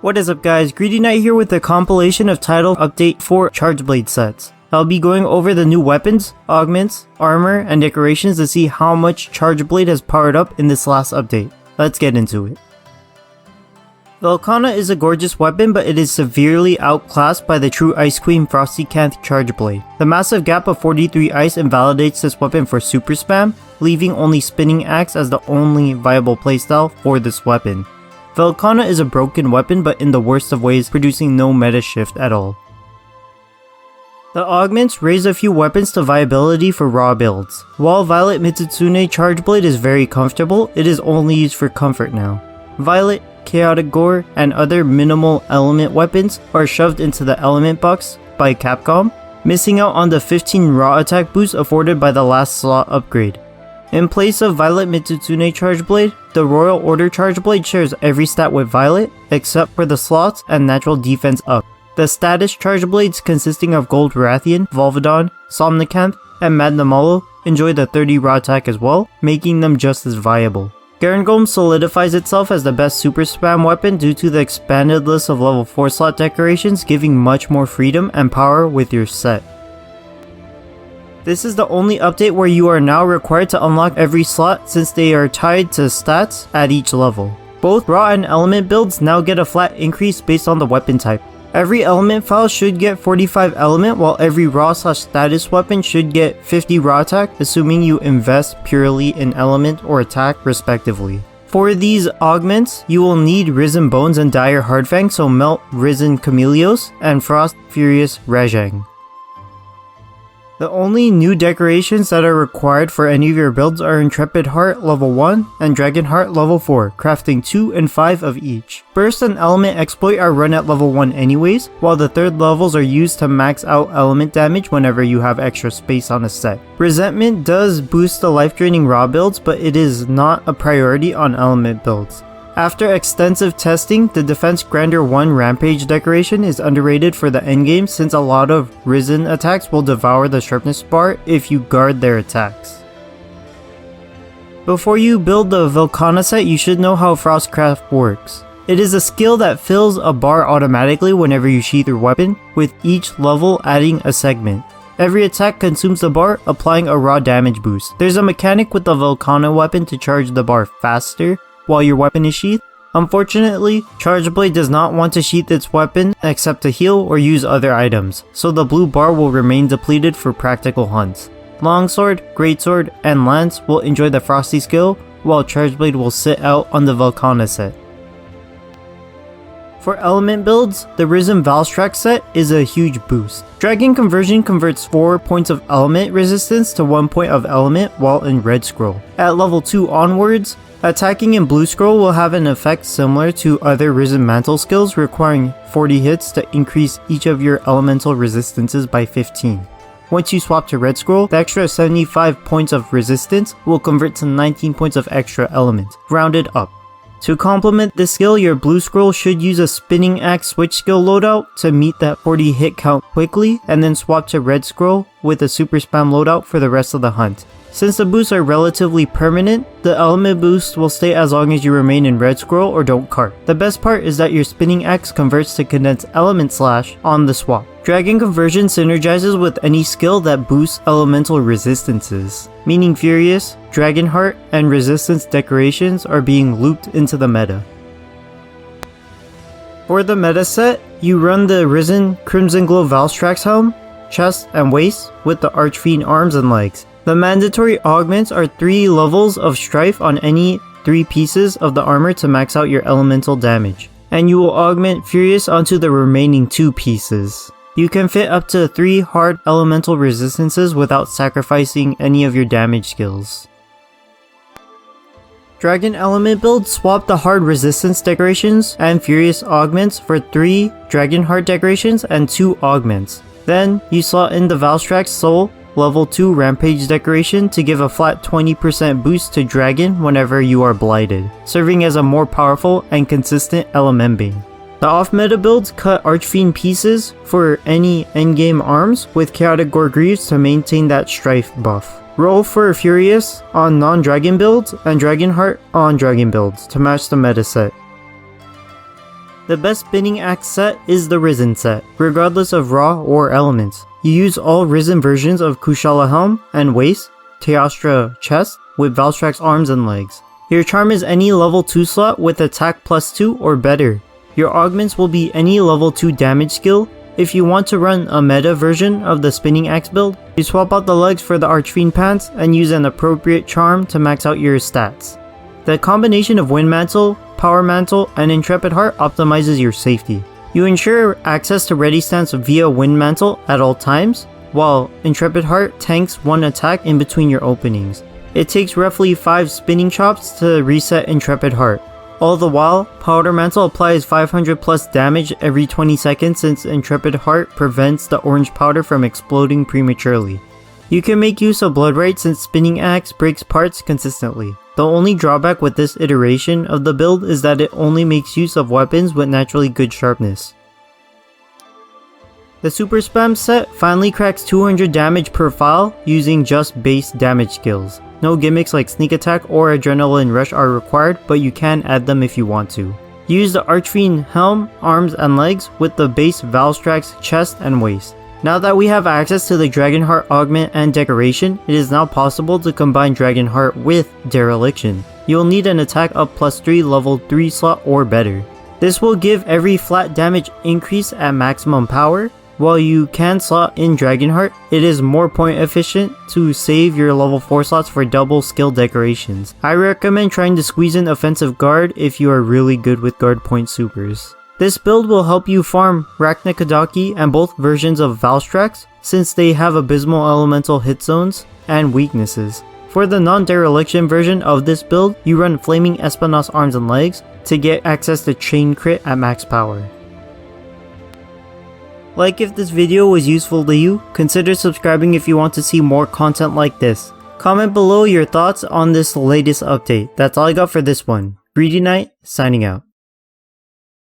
What is up guys, Greedy Knight here with a compilation of title update for Charge Blade sets. I'll be going over the new weapons, augments, armor, and decorations to see how much Charge Blade has powered up in this last update. Let's get into it. Velkhana is a gorgeous weapon, but it is severely outclassed by the true Ice Queen Frostycanth Charge Blade. The massive gap of 43 ice invalidates this weapon for super spam, leaving only Spinning Axe as the only viable playstyle for this weapon. Velkhana is a broken weapon, but in the worst of ways, producing no meta shift at all. The augments raise a few weapons to viability for raw builds. While Violet Mitsutsume Charge Blade is very comfortable, it is only used for comfort now. Violet, Chaotic Gore, and other minimal element weapons are shoved into the element box by Capcom, missing out on the 15 raw attack boost afforded by the last slot upgrade. In place of Violet Mitsutsume Charge Blade, the Royal Order Charge Blade shares every stat with Violet, except for the slots and natural defense up. The status Charge Blades consisting of Gold Rathian, Volvidon, Somnicanth, and Madnamalo enjoy the 30 raw attack as well, making them just as viable. Garangolm solidifies itself as the best super spam weapon due to the expanded list of level 4 slot decorations, giving much more freedom and power with your set. This is the only update where you are now required to unlock every slot since they are tied to stats at each level. Both raw and element builds now get a flat increase based on the weapon type. Every element file should get 45 element, while every raw/status weapon should get 50 raw attack, assuming you invest purely in element or attack respectively. For these augments, you will need Risen Bones and Dire Hardfang, so melt Risen Chameleos and Frost Furious Rajang. The only new decorations that are required for any of your builds are Intrepid Heart level 1 and Dragon Heart level 4, crafting 2 and 5 of each. Burst and Element Exploit are run at level 1 anyways, while the third levels are used to max out element damage whenever you have extra space on a set. Resentment does boost the life-draining raw builds, but it is not a priority on element builds. After extensive testing, the Defense Grandeur 1 Rampage decoration is underrated for the endgame since a lot of Risen attacks will devour the sharpness bar if you guard their attacks. Before you build the Velkhana set, you should know how Frostcraft works. It is a skill that fills a bar automatically whenever you sheath your weapon, with each level adding a segment. Every attack consumes the bar, applying a raw damage boost. There's a mechanic with the Velkhana weapon to charge the bar faster while your weapon is sheathed. Unfortunately, Charge Blade does not want to sheath its weapon except to heal or use other items, so the blue bar will remain depleted for practical hunts. Longsword, Greatsword, and Lance will enjoy the Frosty skill, while Charge Blade will sit out on the Velkhana set. For element builds, the Risen Valstrax set is a huge boost. Dragon Conversion converts 4 points of element resistance to 1 point of element while in Red Scroll. At level 2 onwards, attacking in Blue Scroll will have an effect similar to other Risen Mantle skills, requiring 40 hits to increase each of your elemental resistances by 15. Once you swap to Red Scroll, the extra 75 points of resistance will convert to 19 points of extra element, rounded up. To complement this skill, your Blue Scroll should use a Spinning Axe switch skill loadout to meet that 40 hit count quickly, and then swap to Red Scroll with a super spam loadout for the rest of the hunt. Since the boosts are relatively permanent, the element boost will stay as long as you remain in Red Scroll or don't cart. The best part is that your Spinning Axe converts to Condensed Element Slash on the swap. Dragon Conversion synergizes with any skill that boosts elemental resistances, meaning Furious, Dragon Heart, and Resistance decorations are being looped into the meta. For the meta set, you run the Risen Crimson Glow Valstrax helm, chest, and waist with the Archfiend arms and legs. The mandatory augments are 3 levels of strife on any 3 pieces of the armor to max out your elemental damage, and you will augment Furious onto the remaining 2 pieces. You can fit up to 3 hard elemental resistances without sacrificing any of your damage skills. Dragon element builds swap the hard resistance decorations and Furious augments for 3 Dragon Heart decorations and 2 augments. Then you slot in the Valstrax Soul level 2 Rampage decoration to give a flat 20% boost to Dragon whenever you are blighted, serving as a more powerful and consistent element bane. The off-meta builds cut Archfiend pieces for any endgame arms with Chaotic Gore Greaves to maintain that strife buff. Roll for Furious on non-dragon builds and Dragon Heart on dragon builds to match the meta set. The best spinning axe set is the Risen set, regardless of raw or elements. You use all Risen versions of Kushala helm and waist, Teostra chest, with Valstrax arms and legs. Your charm is any level 2 slot with attack +2 or better. Your augments will be any level 2 damage skill. If you want to run a meta version of the spinning axe build, you swap out the legs for the Archfiend pants and use an appropriate charm to max out your stats. The combination of Wind Mantle, Power Mantle, and Intrepid Heart optimizes your safety. You ensure access to ready stance via Wind Mantle at all times, while Intrepid Heart tanks one attack in between your openings. It takes roughly 5 spinning chops to reset Intrepid Heart. All the while, Powder Mantle applies 500 plus damage every 20 seconds since Intrepid Heart prevents the orange powder from exploding prematurely. You can make use of Blood Rite since Spinning Axe breaks parts consistently. The only drawback with this iteration of the build is that it only makes use of weapons with naturally good sharpness. The Super Spam set finally cracks 200 damage per file using just base damage skills. No gimmicks like Sneak Attack or Adrenaline Rush are required, but you can add them if you want to. Use the Archfiend helm, arms, and legs with the base Valstrax chest and waist. Now that we have access to the Dragonheart augment and decoration, it is now possible to combine Dragonheart with Dereliction. You will need an attack up +3 level 3 slot or better. This will give every flat damage increase at maximum power. While you can slot in Dragonheart, it is more point efficient to save your level 4 slots for double skill decorations. I recommend trying to squeeze in Offensive Guard if you are really good with guard point supers. This build will help you farm Raknikadaki and both versions of Valstrax since they have abysmal elemental hit zones and weaknesses. For the non-dereliction version of this build, you run Flaming Espinos arms and legs to get access to Chain Crit at max power. Like if this video was useful to you, consider subscribing if you want to see more content like this. Comment below your thoughts on this latest update. That's all I got for this one. Greedy Knight, signing out.